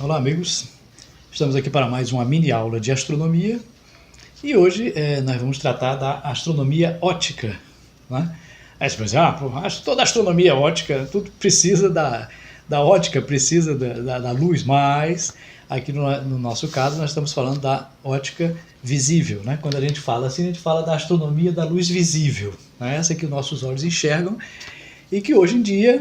Olá, amigos. Estamos aqui para mais uma mini aula de astronomia e hoje nós vamos tratar da astronomia óptica, né? Aí você pensa, toda astronomia é óptica, tudo precisa da óptica, precisa da luz, mas aqui no nosso caso nós estamos falando da óptica visível, né? Quando a gente fala assim, a gente fala da astronomia da luz visível, né? Essa que os nossos olhos enxergam e que hoje em dia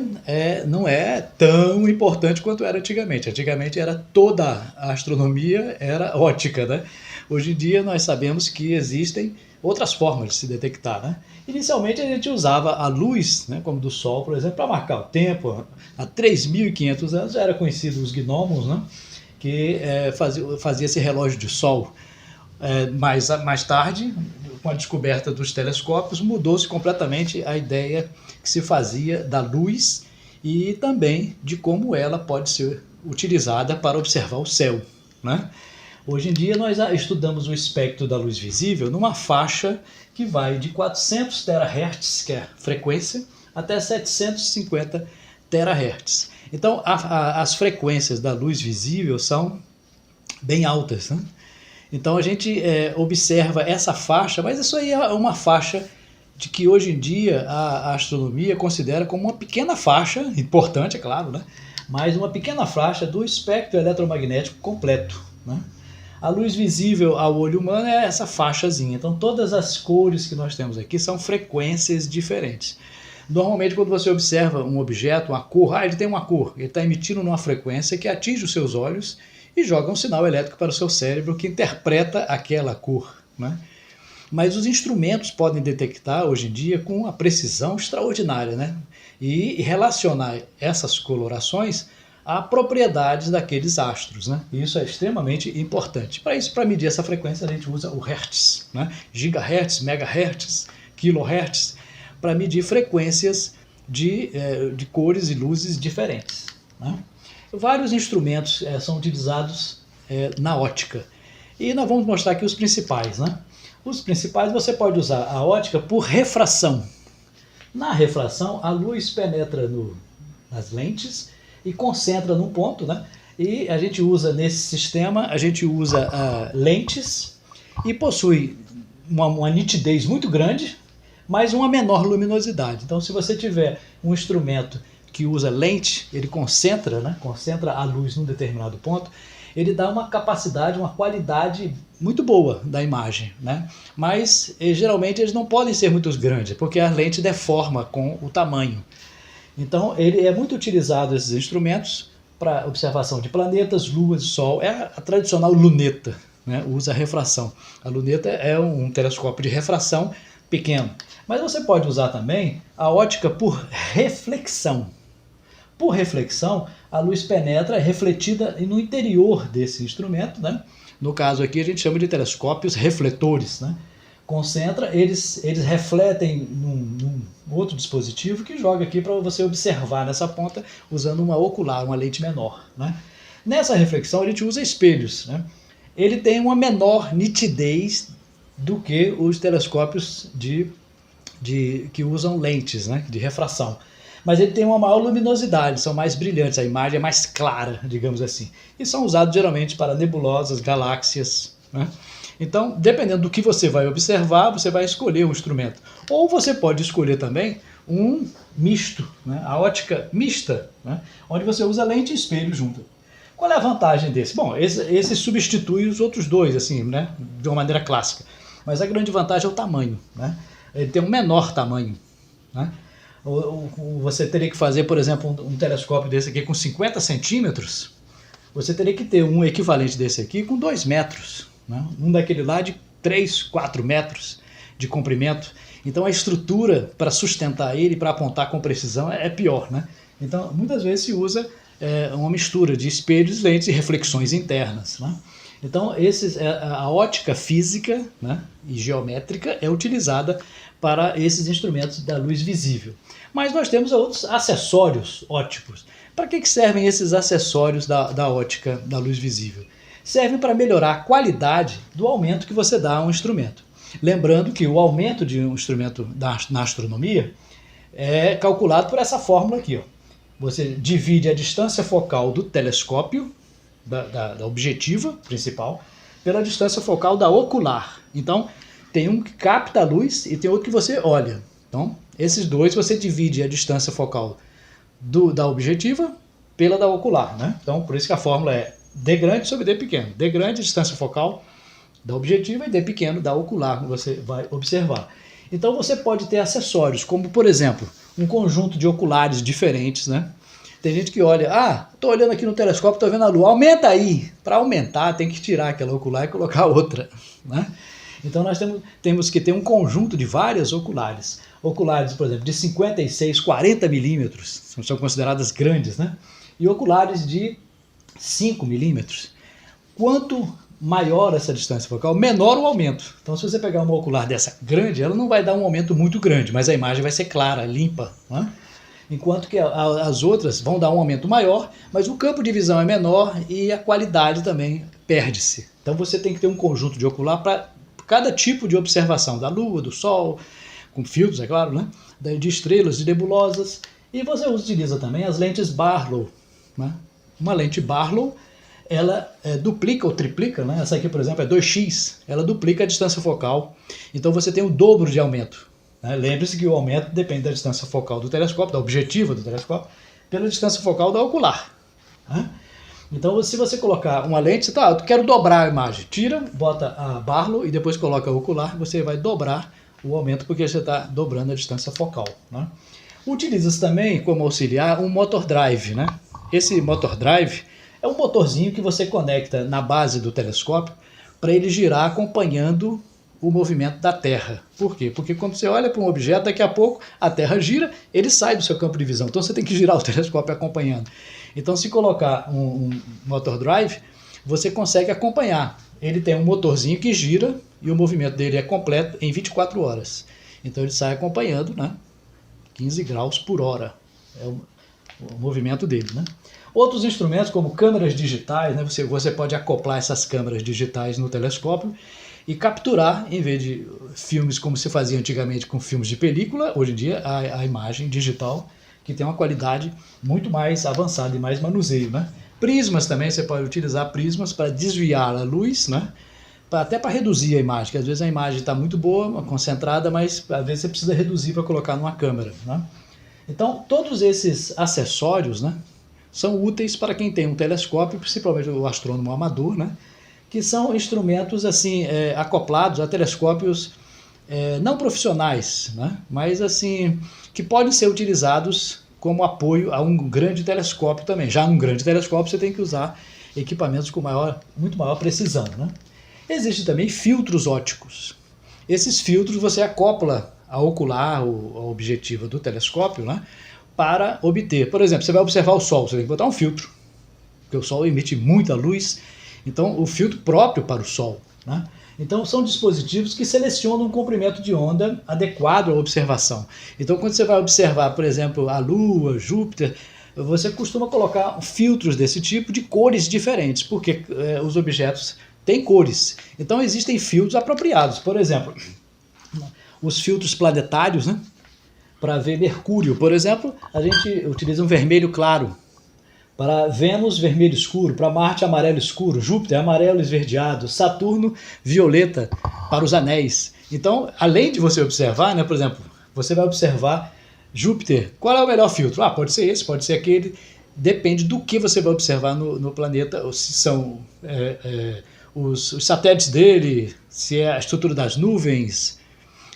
não é tão importante quanto era antigamente. Antigamente era toda a astronomia era óptica, né? Hoje em dia nós sabemos que existem outras formas de se detectar, né? Inicialmente a gente usava a luz, né, como do Sol, por exemplo, para marcar o tempo. Há 3.500 anos já era conhecido os gnômos, né, que fazia esse relógio de Sol. Mais tarde, com a descoberta dos telescópios, mudou-se completamente a ideia que se fazia da luz e também de como ela pode ser utilizada para observar o céu, né? Hoje em dia nós estudamos o espectro da luz visível numa faixa que vai de 400 terahertz, que é a frequência, até 750 terahertz. Então as frequências da luz visível são bem altas, né? Então a gente observa essa faixa, mas isso aí é uma faixa de que hoje em dia a astronomia considera como uma pequena faixa, importante, é claro, né? Mas uma pequena faixa do espectro eletromagnético completo, né? A luz visível ao olho humano é essa faixazinha. Então todas as cores que nós temos aqui são frequências diferentes. Normalmente quando você observa um objeto, uma cor, ele tem uma cor, ele está emitindo numa frequência que atinge os seus olhos e joga um sinal elétrico para o seu cérebro que interpreta aquela cor, né? Mas os instrumentos podem detectar hoje em dia com uma precisão extraordinária, né? E relacionar essas colorações a propriedades daqueles astros, né? E isso é extremamente importante. Para isso, para medir essa frequência, a gente usa o hertz, né? Gigahertz, megahertz, kilohertz, para medir frequências de cores e luzes diferentes, né? Vários instrumentos são utilizados na óptica. E nós vamos mostrar aqui os principais, né? Os principais você pode usar a óptica por refração. Na refração, a luz penetra nas lentes e concentra num ponto, né? E a gente usa nesse sistema, a gente usa lentes e possui uma nitidez muito grande, mas uma menor luminosidade. Então se você tiver um instrumento que usa lente, ele concentra, né? Concentra a luz num determinado ponto, ele dá uma capacidade, uma qualidade muito boa da imagem, né? Mas geralmente eles não podem ser muito grandes, porque a lente deforma com o tamanho. Então ele é muito utilizado, esses instrumentos, para observação de planetas, luas, sol. É a tradicional luneta, né? Usa refração. A luneta é um telescópio de refração pequeno. Mas você pode usar também a óptica por reflexão. Por reflexão, a luz penetra, é refletida no interior desse instrumento, né? No caso aqui a gente chama de telescópios refletores, né? Concentra, eles refletem num outro dispositivo que joga aqui para você observar nessa ponta usando uma ocular, uma lente menor, né? Nessa reflexão a gente usa espelhos, né? Ele tem uma menor nitidez do que os telescópios que usam lentes, né? De refração. Mas ele tem uma maior luminosidade, são mais brilhantes, a imagem é mais clara, digamos assim. E são usados geralmente para nebulosas, galáxias, né? Então, dependendo do que você vai observar, você vai escolher um instrumento. Ou você pode escolher também um misto, né? A óptica mista, né? Onde você usa lente e espelho junto. Qual é a vantagem desse? Bom, esse substitui os outros dois, assim, né? De uma maneira clássica. Mas a grande vantagem é o tamanho, né? Ele tem um menor tamanho, né? Você teria que fazer, por exemplo, um telescópio desse aqui com 50 centímetros, você teria que ter um equivalente desse aqui com 2 metros, né? Um daquele lá de 3, 4 metros de comprimento. Então a estrutura para sustentar ele, para apontar com precisão, é pior, né? Então muitas vezes se usa uma mistura de espelhos, lentes e reflexões internas, né? Então a óptica física, né, e geométrica é utilizada para esses instrumentos da luz visível. Mas nós temos outros acessórios ópticos. Para que servem esses acessórios da óptica da luz visível? Servem para melhorar a qualidade do aumento que você dá a um instrumento. Lembrando que o aumento de um instrumento na astronomia é calculado por essa fórmula aqui, ó. Você divide a distância focal do telescópio da objetiva principal pela distância focal da ocular. Então, tem um que capta a luz e tem outro que você olha. Então, esses dois você divide a distância focal da objetiva pela da ocular, né? Então, por isso que a fórmula é D grande sobre D pequeno. D grande, distância focal da objetiva, e D pequeno da ocular, que você vai observar. Então, você pode ter acessórios, como, por exemplo, um conjunto de oculares diferentes, né? Tem gente que olha, estou olhando aqui no telescópio, estou vendo a lua, aumenta aí. Para aumentar, tem que tirar aquela ocular e colocar outra, né? Então, nós temos que ter um conjunto de várias oculares. Oculares, por exemplo, de 56, 40 milímetros, são consideradas grandes, né? E oculares de 5 milímetros. Quanto maior essa distância focal, menor o aumento. Então, se você pegar uma ocular dessa grande, ela não vai dar um aumento muito grande, mas a imagem vai ser clara, limpa, né? Enquanto que as outras vão dar um aumento maior, mas o campo de visão é menor e a qualidade também perde-se. Então, você tem que ter um conjunto de ocular para cada tipo de observação da Lua, do Sol, com filtros, é claro, né? De estrelas, de nebulosas. E você utiliza também as lentes Barlow, né? Uma lente Barlow, ela duplica ou triplica, né? Essa aqui, por exemplo, é 2x, ela duplica a distância focal. Então você tem o dobro de aumento, né? Lembre-se que o aumento depende da distância focal do telescópio, da objetiva do telescópio, pela distância focal da ocular, né? Então, se você colocar uma lente, eu quero dobrar a imagem. Tira, bota a Barlow e depois coloca a ocular, você vai dobrar o aumento porque você está dobrando a distância focal, né? Utiliza-se também como auxiliar um motor drive, né? Esse motor drive é um motorzinho que você conecta na base do telescópio para ele girar acompanhando o movimento da Terra. Por quê? Porque quando você olha para um objeto, daqui a pouco a Terra gira, ele sai do seu campo de visão. Então você tem que girar o telescópio acompanhando. Então, se colocar um motor drive, você consegue acompanhar. Ele tem um motorzinho que gira e o movimento dele é completo em 24 horas. Então ele sai acompanhando, né? 15 graus por hora é o movimento dele, né? Outros instrumentos, como câmeras digitais, né? Você pode acoplar essas câmeras digitais no telescópio e capturar, em vez de filmes como se fazia antigamente com filmes de película, hoje em dia a imagem digital, que tem uma qualidade muito mais avançada e mais manuseio, né? Prismas também, você pode utilizar prismas para desviar a luz, né? Até para reduzir a imagem, que às vezes a imagem está muito boa, concentrada, mas às vezes você precisa reduzir para colocar numa câmera, né? Então, todos esses acessórios, né, são úteis para quem tem um telescópio, principalmente o astrônomo amador, né, que são instrumentos assim, acoplados a telescópios não profissionais, né, mas assim, que podem ser utilizados como apoio a um grande telescópio também. Já um grande telescópio você tem que usar equipamentos com muito maior precisão, né? Existem também filtros ópticos. Esses filtros você acopla a ocular, a objetiva do telescópio, né, para obter. Por exemplo, você vai observar o Sol, você tem que botar um filtro, porque o Sol emite muita luz, então o filtro próprio para o Sol, né? Então são dispositivos que selecionam um comprimento de onda adequado à observação. Então quando você vai observar, por exemplo, a Lua, Júpiter, você costuma colocar filtros desse tipo de cores diferentes, porque os objetos têm cores. Então existem filtros apropriados. Por exemplo, os filtros planetários, né? Para ver Mercúrio, por exemplo, a gente utiliza um vermelho claro. Para Vênus, vermelho escuro. Para Marte, amarelo escuro. Júpiter, amarelo esverdeado. Saturno, violeta para os anéis. Então, além de você observar, né, por exemplo, você vai observar Júpiter. Qual é o melhor filtro? Pode ser esse, pode ser aquele. Depende do que você vai observar no planeta, ou se são os satélites dele, se é a estrutura das nuvens,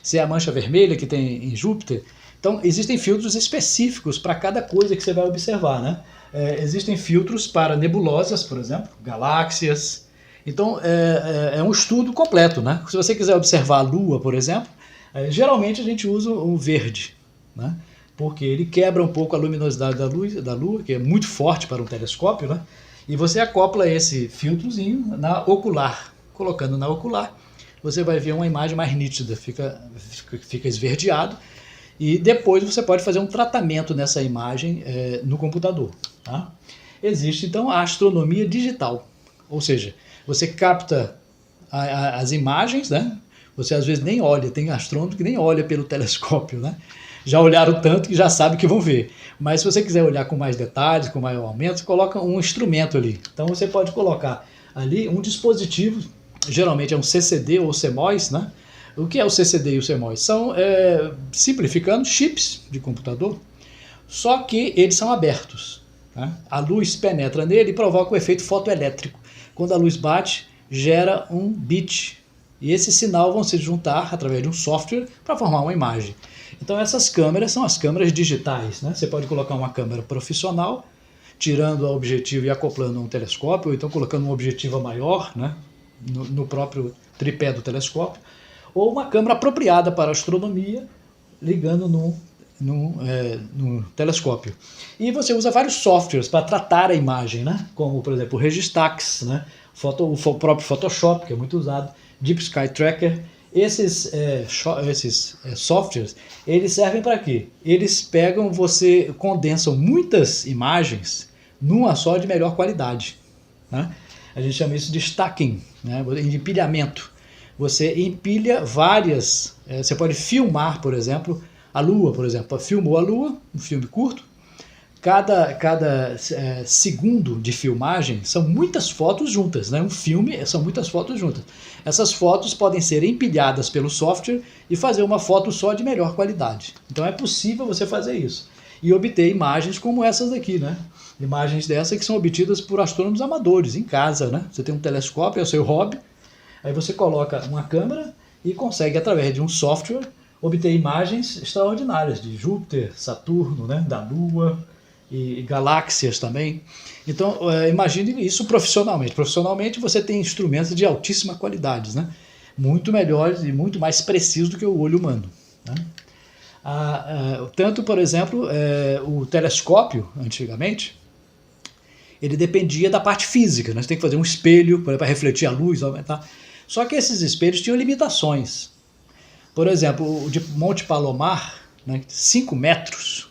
se é a mancha vermelha que tem em Júpiter. Então, existem filtros específicos para cada coisa que você vai observar, né? Existem filtros para nebulosas, por exemplo, galáxias. Então, é um estudo completo, né? Se você quiser observar a Lua, por exemplo, geralmente a gente usa o verde, né? Porque ele quebra um pouco a luminosidade da Lua, que é muito forte para um telescópio, né? E você acopla esse filtrozinho na ocular. Colocando na ocular, você vai ver uma imagem mais nítida, fica esverdeado. E depois você pode fazer um tratamento nessa imagem no computador, tá? Existe, então, a astronomia digital. Ou seja, você capta as imagens, né? Você às vezes nem olha, tem astrônomo que nem olha pelo telescópio, né? já olharam tanto que já sabem que vão ver. Mas se você quiser olhar com mais detalhes, com maior aumento, você coloca um instrumento ali. Então você pode colocar ali um dispositivo, geralmente é um CCD ou CMOS, né? O que é o CCD e o CMOS? São, simplificando, chips de computador, só que eles são abertos. Né? A luz penetra nele e provoca o efeito fotoelétrico. Quando a luz bate, gera um bit. E esse sinal vão se juntar através de um software para formar uma imagem. Então essas câmeras são as câmeras digitais. Né? Você pode colocar uma câmera profissional, tirando o objetivo e acoplando a um telescópio, ou então colocando um objetivo maior, né? no próprio tripé do telescópio, ou uma câmera apropriada para astronomia, ligando no telescópio. E você usa vários softwares para tratar a imagem, né? Como, por exemplo, o Registax, né? O próprio Photoshop, que é muito usado, Deep Sky Tracker. Esses softwares, eles servem para quê? Eles condensam muitas imagens numa só de melhor qualidade. Né? A gente chama isso de stacking, né? De empilhamento. Você empilha várias, você pode filmar, por exemplo, a Lua, por exemplo. Filmou a Lua, um filme curto. Cada segundo de filmagem são muitas fotos juntas, né? Um filme são muitas fotos juntas. Essas fotos podem ser empilhadas pelo software e fazer uma foto só de melhor qualidade. Então é possível você fazer isso e obter imagens como essas aqui, né? Imagens dessas que são obtidas por astrônomos amadores em casa, né? Você tem um telescópio, é o seu hobby, aí você coloca uma câmera e consegue, através de um software, obter imagens extraordinárias de Júpiter, Saturno, né? Da Lua e galáxias também. Então, imagine isso profissionalmente. Profissionalmente, você tem instrumentos de altíssima qualidade, né? Muito melhores e muito mais precisos do que o olho humano. Né? Tanto, por exemplo, o telescópio, antigamente, ele dependia da parte física. Né? Você tem que fazer um espelho para refletir a luz, aumentar. Só que esses espelhos tinham limitações. Por exemplo, o de Monte Palomar, né, 5 metros,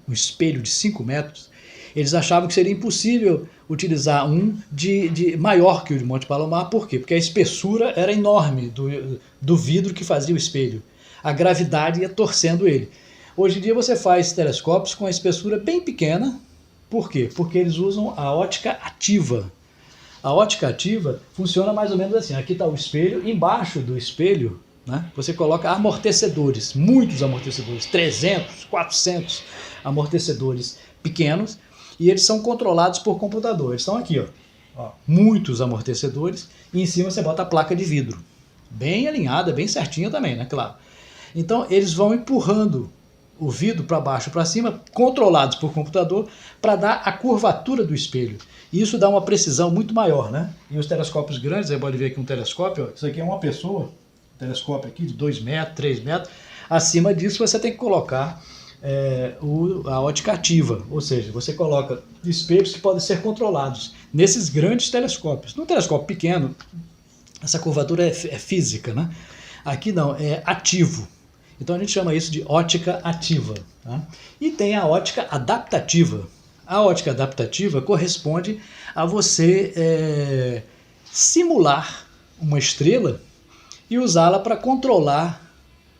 um espelho de 5 metros, eles achavam que seria impossível utilizar um de maior que o de Monte Palomar. Por quê? Porque a espessura era enorme do vidro que fazia o espelho. A gravidade ia torcendo ele. Hoje em dia você faz telescópios com a espessura bem pequena. Por quê? Porque eles usam a ótica ativa. A ótica ativa funciona mais ou menos assim. Aqui está o espelho, embaixo do espelho, né, você coloca amortecedores, muitos amortecedores, 300, 400 amortecedores pequenos, e eles são controlados por computador. Eles estão aqui, ó, muitos amortecedores, e em cima você bota a placa de vidro, bem alinhada, bem certinha também, né, claro. Então eles vão empurrando o vidro para baixo e para cima, controlados por computador, para dar a curvatura do espelho. E isso dá uma precisão muito maior, né? E os telescópios grandes, você pode ver aqui um telescópio, ó, isso aqui é uma pessoa, um telescópio aqui de 2 metros, 3 metros. Acima disso você tem que colocar a ótica ativa, ou seja, você coloca espelhos que podem ser controlados nesses grandes telescópios. No telescópio pequeno, essa curvatura é física, né? Aqui não, é ativo. Então a gente chama isso de ótica ativa. Tá? E tem a ótica adaptativa. A ótica adaptativa corresponde a você simular uma estrela e usá-la para controlar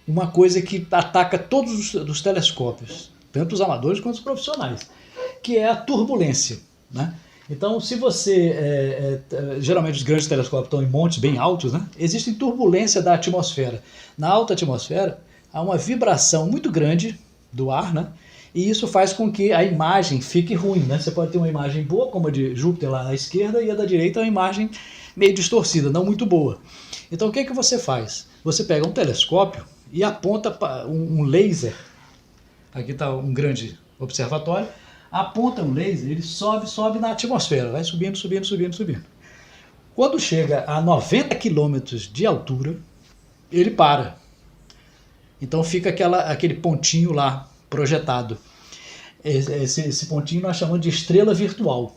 uma coisa que ataca todos os telescópios, tanto os amadores quanto os profissionais, que é a turbulência. Né? Então, se você... geralmente os grandes telescópios estão em montes bem altos, né? Existe turbulência da atmosfera. Na alta atmosfera, há uma vibração muito grande do ar, né? E isso faz com que a imagem fique ruim. Né? Você pode ter uma imagem boa, como a de Júpiter lá na esquerda, e a da direita é uma imagem meio distorcida, não muito boa. Então, o que você faz? Você pega um telescópio e aponta um laser, aqui está um grande observatório, aponta um laser, ele sobe na atmosfera, vai subindo, subindo, subindo, subindo. Quando chega a 90 quilômetros de altura, ele para. Então fica aquele pontinho lá projetado. Esse pontinho nós chamamos de estrela virtual.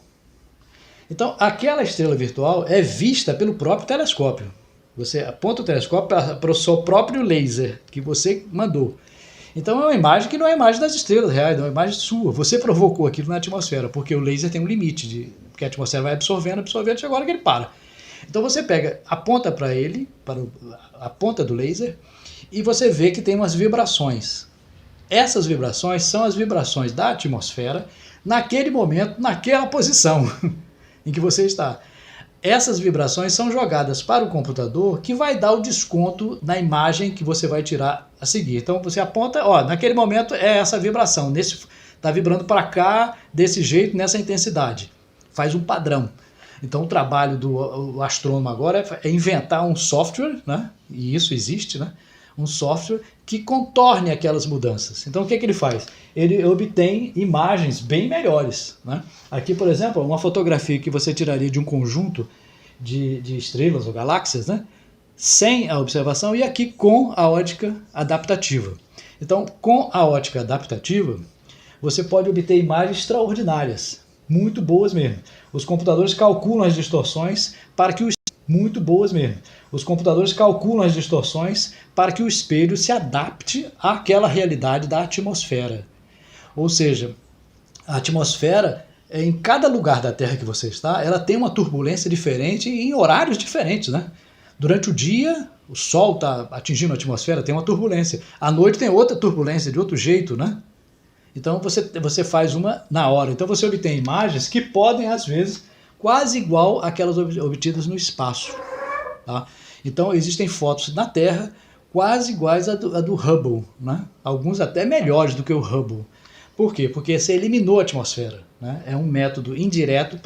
Então aquela estrela virtual é vista pelo próprio telescópio. Você aponta o telescópio para o seu próprio laser que você mandou. Então é uma imagem que não é a imagem das estrelas reais, é uma imagem sua. Você provocou aquilo na atmosfera, porque o laser tem um limite, porque a atmosfera vai absorvendo, e agora que ele para. Então você aponta para ele, para a ponta do laser, e você vê que tem umas vibrações. Essas vibrações são as vibrações da atmosfera naquele momento, naquela posição em que você está. Essas vibrações são jogadas para o computador, que vai dar o desconto na imagem que você vai tirar a seguir. Então você aponta, ó, naquele momento é essa vibração, está vibrando para cá, desse jeito, nessa intensidade. Faz um padrão. Então o trabalho do astrônomo agora é inventar um software, né? E isso existe, né? Um software que contorne aquelas mudanças. Então o que ele faz? Ele obtém imagens bem melhores, né? Aqui, por exemplo, uma fotografia que você tiraria de um conjunto de estrelas ou galáxias, né? Sem a observação, e aqui com a ótica adaptativa. Então, com a ótica adaptativa, você pode obter imagens extraordinárias, muito boas mesmo. Os computadores calculam as distorções para que Os computadores calculam as distorções para que o espelho se adapte àquela realidade da atmosfera. Ou seja, a atmosfera, em cada lugar da Terra que você está, ela tem uma turbulência diferente e em horários diferentes, né? Durante o dia, o Sol está atingindo a atmosfera, tem uma turbulência. À noite tem outra turbulência, de outro jeito, né? Então você faz uma na hora. Então você obtém imagens que podem, às vezes, quase igual àquelas obtidas no espaço. Tá? Então existem fotos na Terra quase iguais à do Hubble, né? Alguns até melhores do que o Hubble. Por quê? Porque você eliminou a atmosfera, né? É um método indireto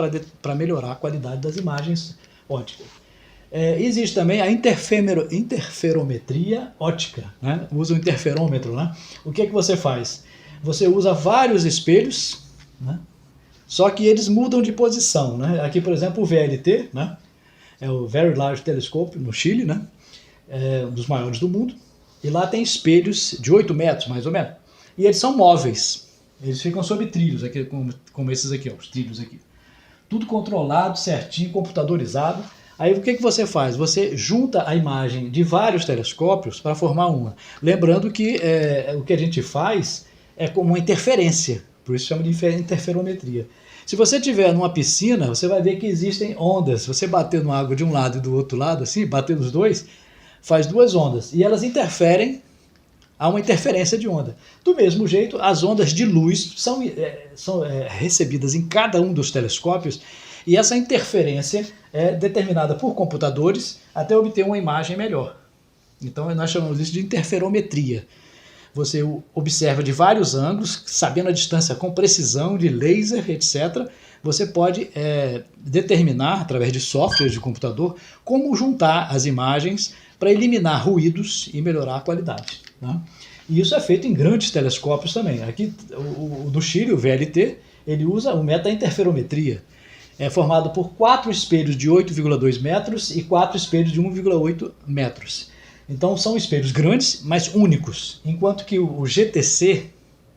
para melhorar a qualidade das imagens ópticas. Existe também a interferometria óptica, né? Usa o interferômetro, né? O que você faz? Você usa vários espelhos, né? Só que eles mudam de posição, né? Aqui, por exemplo, o VLT, né? É o Very Large Telescope, no Chile, né? É um dos maiores do mundo. E lá tem espelhos de 8 metros, mais ou menos. E eles são móveis. Eles ficam sob trilhos, aqui, como esses aqui, ó, os trilhos aqui. Tudo controlado, certinho, computadorizado. Aí o que você faz? Você junta a imagem de vários telescópios para formar uma. Lembrando que o que a gente faz é como uma interferência, por isso chama de interferometria. Se você estiver numa piscina, você vai ver que existem ondas. Se você bater na água de um lado e do outro lado, assim, bater nos dois, faz duas ondas. E elas interferem, há uma interferência de onda. Do mesmo jeito, as ondas de luz são recebidas em cada um dos telescópios, e essa interferência é determinada por computadores até obter uma imagem melhor. Então nós chamamos isso de interferometria. Você observa de vários ângulos, sabendo a distância com precisão, de laser, etc. Você pode determinar, através de softwares de computador, como juntar as imagens para eliminar ruídos e melhorar a qualidade, né? E isso é feito em grandes telescópios também. Aqui, o do Chile, o VLT, ele usa o meta-interferometria. É formado por 4 espelhos de 8,2 metros e 4 espelhos de 1,8 metros. Então são espelhos grandes, mas únicos, enquanto que o GTC,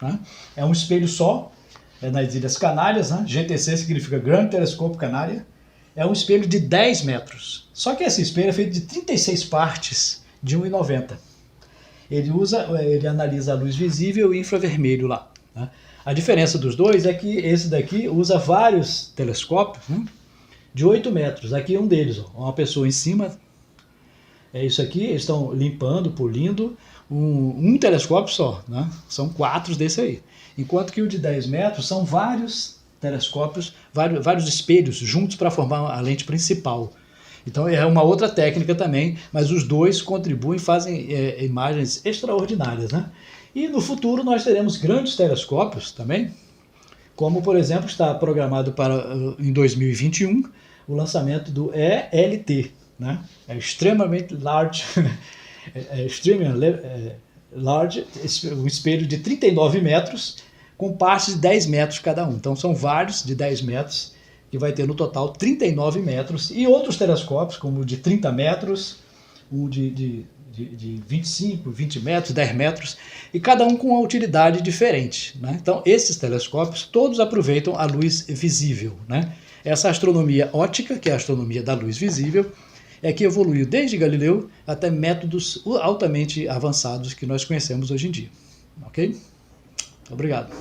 né, é um espelho só, nas Ilhas Canárias, né? GTC significa Grand Telescope Canaria, é um espelho de 10 metros. Só que esse espelho é feito de 36 partes de 1,90. Ele analisa a luz visível e infravermelho lá, né? A diferença dos dois é que esse daqui usa vários telescópios, né, de 8 metros. Aqui é um deles, ó, uma pessoa em cima. É isso aqui, eles estão limpando, polindo, um telescópio só, né? São 4 desse aí. Enquanto que o de 10 metros são vários telescópios, vários espelhos juntos para formar a lente principal. Então é uma outra técnica também, mas os dois contribuem, fazem imagens extraordinárias, né? E no futuro nós teremos grandes telescópios também, como por exemplo está programado para em 2021 o lançamento do ELT, né? É extremamente large, large, um espelho de 39 metros com partes de 10 metros cada um. Então são vários de 10 metros, que vai ter no total 39 metros, e outros telescópios, como o de 30 metros, um de 25, 20 metros, 10 metros, e cada um com uma utilidade diferente, né? Então esses telescópios todos aproveitam a luz visível, né? Essa astronomia óptica, que é a astronomia da luz visível, é que evoluiu desde Galileu até métodos altamente avançados que nós conhecemos hoje em dia. Ok? Obrigado.